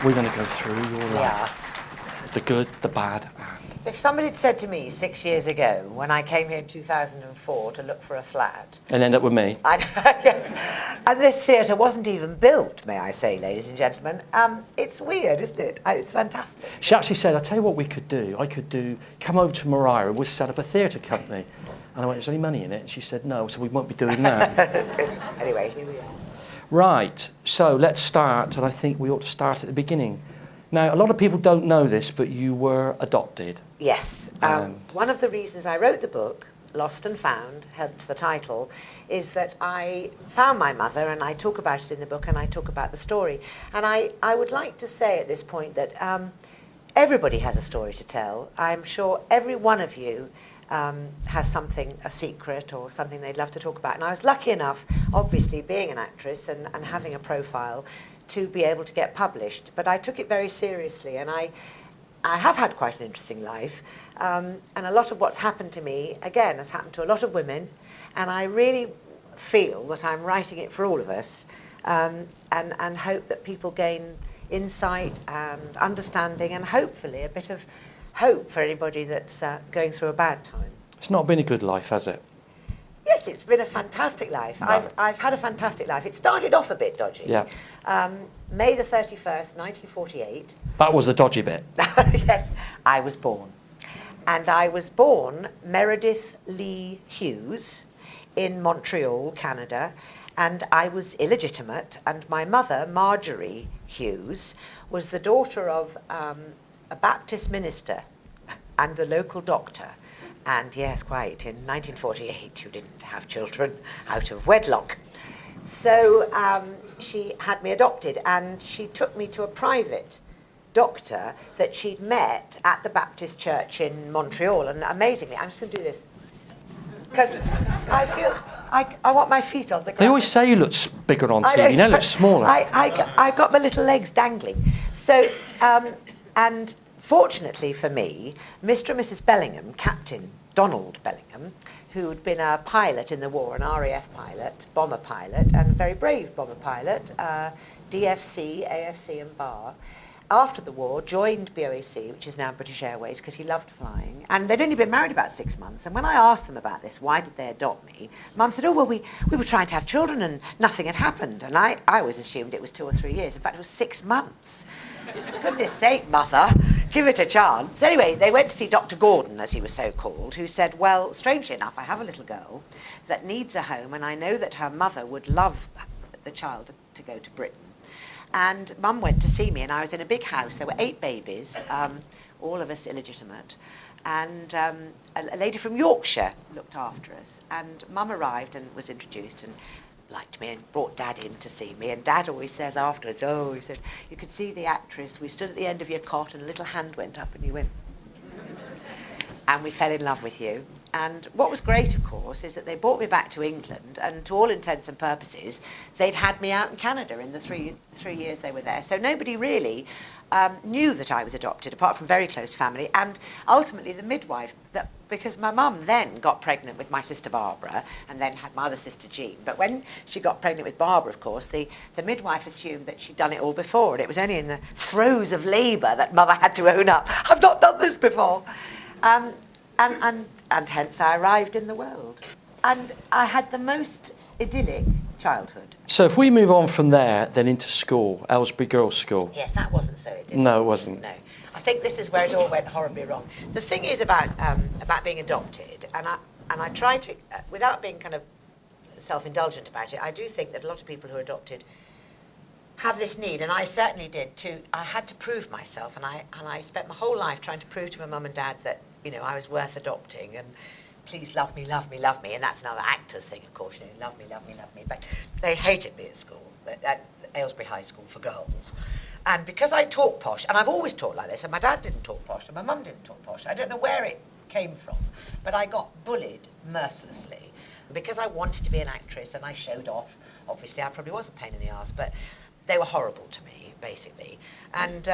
We're going to go through your life. The good, the bad, and... If somebody had said to me 6 years ago, when I came here in 2004 to look for a flat... And end up with me. Yes. And this theatre wasn't even built, may I say, ladies and gentlemen. It's weird, isn't it? It's fantastic. She actually said, I'll tell you what we could do. I could come over to Mariah and we'll set up a theatre company. And I went, is there any money in it? And she said, no, so we won't be doing that. Anyway, here we are. Right, so let's start, and I think we ought to start at the beginning. Now, a lot of people don't know this, but you were adopted. Yes. One of the reasons I wrote the book, Lost and Found, hence the title, is that I found my mother, and I talk about it in the book, and I talk about the story. And I would like to say at this point that everybody has a story to tell. I'm sure every one of you has something, a secret or something they'd love to talk about. And I was lucky enough, obviously being an actress and having a profile, to be able to get published. But I took it very seriously, and I have had quite an interesting life. And a lot of what's happened to me, again, has happened to a lot of women. And I really feel that I'm writing it for all of us, and hope that people gain insight and understanding and hopefully a bit of hope for anybody that's going through a bad time. It's not been a good life, has it? Yes, it's been a fantastic life. No. I've had a fantastic life. It started off a bit dodgy. Yeah. May the 31st, 1948. That was the dodgy bit. Yes, I was born. And I was born Meredith Lee Hughes in Montreal, Canada. And I was illegitimate. And my mother, Marjorie Hughes, was the daughter of a Baptist minister and the local doctor. And yes, quite, in 1948 you didn't have children out of wedlock. So she had me adopted, and she took me to a private doctor that she'd met at the Baptist church in Montreal. And amazingly, I'm just going to do this, because I feel I want my feet on the ground. They always say you look bigger on TV, now you look smaller. I got my little legs dangling. So, and fortunately for me, Mr. and Mrs. Bellingham, Captain Donald Bellingham, who'd been a pilot in the war, an RAF pilot, bomber pilot, and a very brave bomber pilot, DFC, AFC and BAR, after the war joined BOAC, which is now British Airways, because he loved flying. And they'd only been married about 6 months. And when I asked them about this, why did they adopt me, Mum said, oh, well, we were trying to have children and nothing had happened. And I always assumed it was 2 or 3 years. In fact, it was 6 months. I said, for goodness sake, Mother, give it a chance. Anyway, they went to see Dr. Gordon, as he was so called, who said, well, strangely enough, I have a little girl that needs a home, and I know that her mother would love the child to go to Britain. And Mum went to see me, and I was in a big house. There were 8 babies, all of us illegitimate. And a lady from Yorkshire looked after us. And Mum arrived and was introduced and liked me and brought Dad in to see me. And Dad always says afterwards, oh, he said, you could see the actress. We stood at the end of your cot and a little hand went up and you went, and we fell in love with you. And what was great, of course, is that they brought me back to England, and to all intents and purposes, they'd had me out in Canada in the three years they were there. So nobody really knew that I was adopted, apart from very close family, and ultimately the midwife, because my mum then got pregnant with my sister Barbara, and then had my other sister Jean. But when she got pregnant with Barbara, of course, the midwife assumed that she'd done it all before, and it was only in the throes of labour that Mother had to own up, I've not done this before. And hence I arrived in the world. And I had the most idyllic childhood. So if we move on from there, then into school, Aylesbury Girls' School. Yes, that wasn't so idyllic. No, it wasn't. No. I think this is where it all went horribly wrong. The thing is about being adopted, and I try to, without being kind of self-indulgent about it, I do think that a lot of people who are adopted have this need, and I certainly did too. I had to prove myself, and I spent my whole life trying to prove to my mum and dad that, you know, I was worth adopting, and please love me, love me, love me. And that's another actor's thing, of course, you know, love me, love me, love me. But they hated me at school, at Aylesbury High School for girls. And because I talk posh, and I've always talked like this, and my dad didn't talk posh, and my mum didn't talk posh, I don't know where it came from, but I got bullied mercilessly. Because I wanted to be an actress, and I showed off, obviously I probably was a pain in the arse, but they were horrible to me, basically. And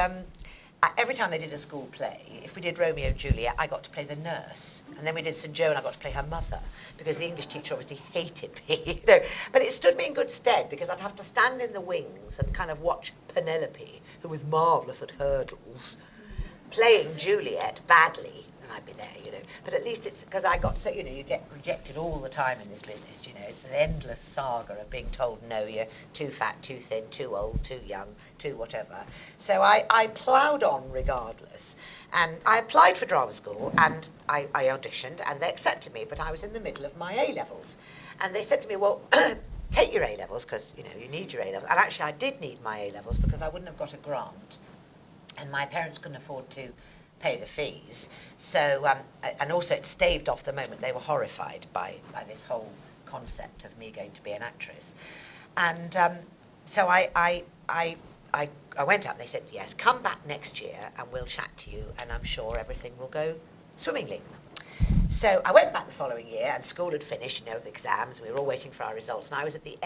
every time they did a school play, if we did Romeo and Juliet, I got to play the nurse. And then we did St. Joe and I got to play her mother, because the English teacher obviously hated me. You know. But it stood me in good stead, because I'd have to stand in the wings and kind of watch Penelope, who was marvellous at hurdles, playing Juliet badly. And I'd be there, you know. But at least it's, because I got so, you know, you get rejected all the time in this business, you know. It's an endless saga of being told, no, you're too fat, too thin, too old, too young, too whatever. So I ploughed on regardless. And I applied for drama school, and I auditioned, and they accepted me, but I was in the middle of my A-levels. And they said to me, well, take your A-levels, because, you know, you need your A-levels. And actually, I did need my A-levels, because I wouldn't have got a grant. And my parents couldn't afford to pay the fees. So, and also it staved off the moment. They were horrified by this whole concept of me going to be an actress. And so I went up and they said, yes, come back next year and we'll chat to you and I'm sure everything will go swimmingly. So I went back the following year and school had finished, you know, the exams, we were all waiting for our results, and I was at the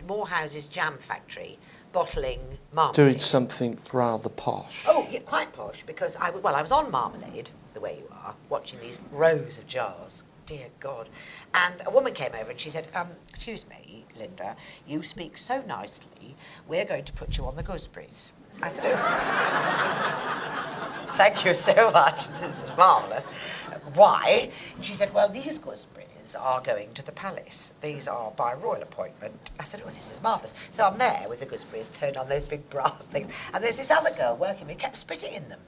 Morehouse's jam factory bottling marmalade. Doing something rather posh. Oh, yeah, quite posh, because I was on marmalade, the way you are, watching these rows of jars. Dear God. And a woman came over and she said, excuse me, Lynda, you speak so nicely, we're going to put you on the gooseberries. I said, oh, thank you so much, this is marvellous. Why? And she said, well, these gooseberries are going to the palace. These are by royal appointment. I said, oh, this is marvellous. So I'm there with the gooseberries turned on those big brass things. And there's this other girl working with me, kept spitting in them.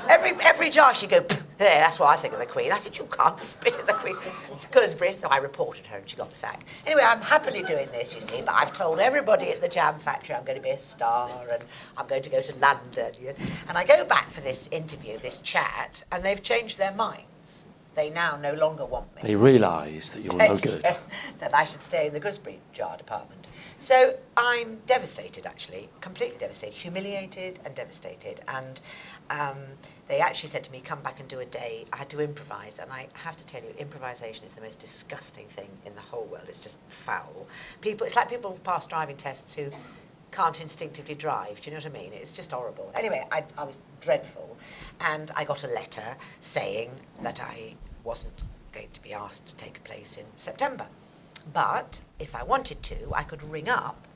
Every jar she'd go, there, that's what I think of the Queen. I said, you can't spit at the Queen. It's gooseberries. So I reported her and she got the sack. Anyway, I'm happily doing this, you see, but I've told everybody at the jam factory I'm going to be a star and I'm going to go to London. And I go back for this interview, this chat, and they've changed their minds. They now no longer want me. They realise that you're no good. Yes, that I should stay in the gooseberry jar department. So I'm devastated, actually, completely devastated, humiliated and devastated. And they actually said to me, come back and do a day. I had to improvise, and I have to tell you, improvisation is the most disgusting thing in the whole world. It's just foul. It's like people who pass driving tests who can't instinctively drive. Do you know what I mean? It's just horrible. Anyway, I was dreadful, and I got a letter saying that I wasn't going to be asked to take a place in September. But if I wanted to, I could ring up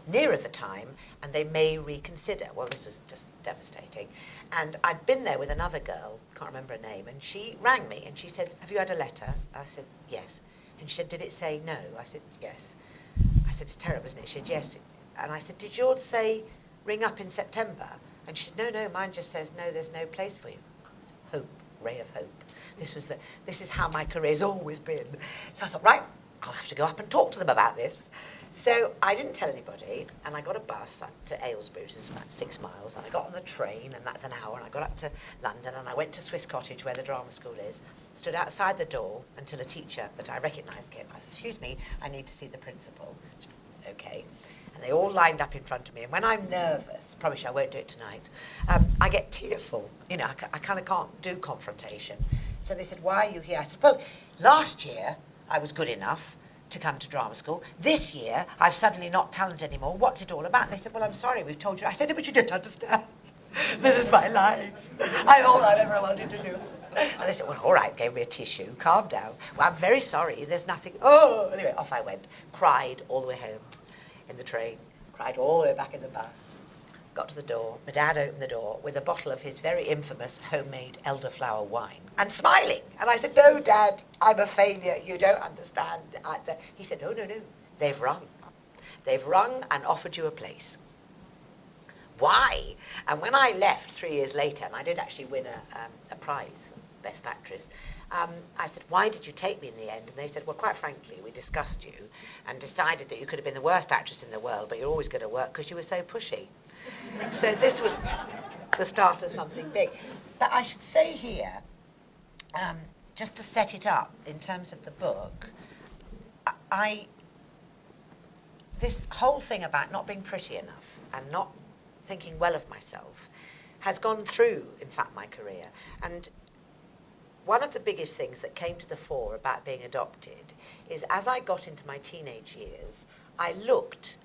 nearer the time and they may reconsider. Well, this was just devastating. And I'd been there with another girl, can't remember her name, and she rang me and she said, have you had a letter? I said, yes. And she said, did it say no? I said, yes. I said, it's terrible, isn't it? She said, yes. And I said, did yours say ring up in September? And she said, no, mine just says, no, there's no place for you. Hope, ray of hope. This is how my career's always been. So I thought, right, I'll have to go up and talk to them about this. So I didn't tell anybody, and I got a bus up to Aylesbury, which is about 6 miles, and I got on the train, and that's an hour, and I got up to London, and I went to Swiss Cottage, where the drama school is, stood outside the door until a teacher that I recognised came. I said, excuse me, I need to see the principal. Said, okay. And they all lined up in front of me, and when I'm nervous, promise you I won't do it tonight, I get tearful. You know, I kind of can't do confrontation. So they said, why are you here? I said, well, last year I was good enough to come to drama school. This year, I've suddenly not talent anymore. What's it all about? And they said, well, I'm sorry, we've told you. I said, no, but you don't understand. This is my life. I'm all I've ever wanted to do. And they said, well, all right, gave me a tissue, calm down. Well, I'm very sorry, there's nothing. Oh, anyway, off I went. Cried all the way home in the train. Cried all the way back in the bus. Got to the door. My dad opened the door with a bottle of his very infamous homemade elderflower wine and smiling. And I said, no, Dad, I'm a failure. You don't understand. He said, no, no, no. They've rung. They've rung and offered you a place. Why? And when I left 3 years later, and I did actually win a prize, Best Actress, I said, why did you take me in the end? And they said, well, quite frankly, we discussed you and decided that you could have been the worst actress in the world, but you're always going to work because you were so pushy. So this was the start of something big. But I should say here, just to set it up in terms of the book, this whole thing about not being pretty enough and not thinking well of myself has gone through, in fact, my career. And one of the biggest things that came to the fore about being adopted is as I got into my teenage years, I looked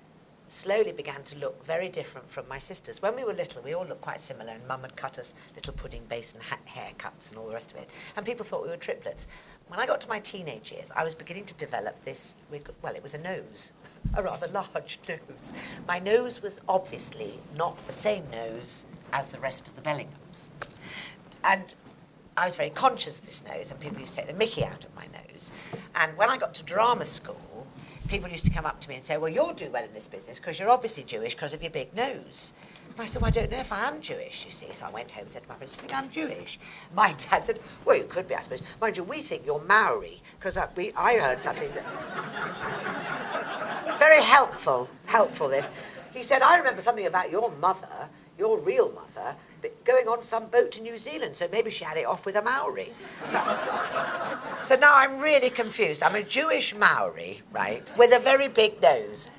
slowly began to look very different from my sisters. When we were little, we all looked quite similar, and Mum had cut us little pudding basin haircuts and all the rest of it, and people thought we were triplets. When I got to my teenage years, I was beginning to develop this, well, it was a nose, a rather large nose. My nose was obviously not the same nose as the rest of the Bellinghams. And I was very conscious of this nose, and people used to take the mickey out of my nose. And when I got to drama school, people used to come up to me and say, well, you'll do well in this business because you're obviously Jewish because of your big nose. And I said, well, I don't know if I am Jewish, you see. So I went home and said to my parents, do you think I'm Jewish? My dad said, well, you could be, I suppose. Mind you, we think you're Maori, because I heard something that... Very helpful this. He said, I remember something about your mother, your real mother, going on some boat to New Zealand, so maybe she had it off with a Maori. So now I'm really confused. I'm a Jewish Maori, right, with a very big nose.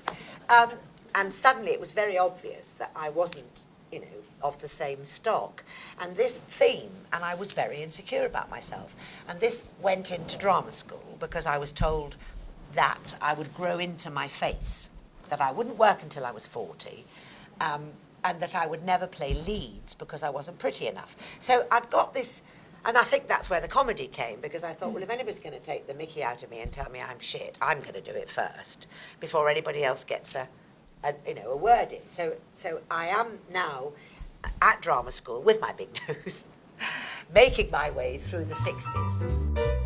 And suddenly it was very obvious that I wasn't, you know, of the same stock. And this theme, and I was very insecure about myself. And this went into drama school because I was told that I would grow into my face, that I wouldn't work until I was 40, and that I would never play leads because I wasn't pretty enough. So I'd got this, and I think that's where the comedy came, because I thought, well, if anybody's going to take the mickey out of me and tell me I'm shit, I'm going to do it first before anybody else gets a word in. So I am now at drama school with my big nose, making my way through the 60s.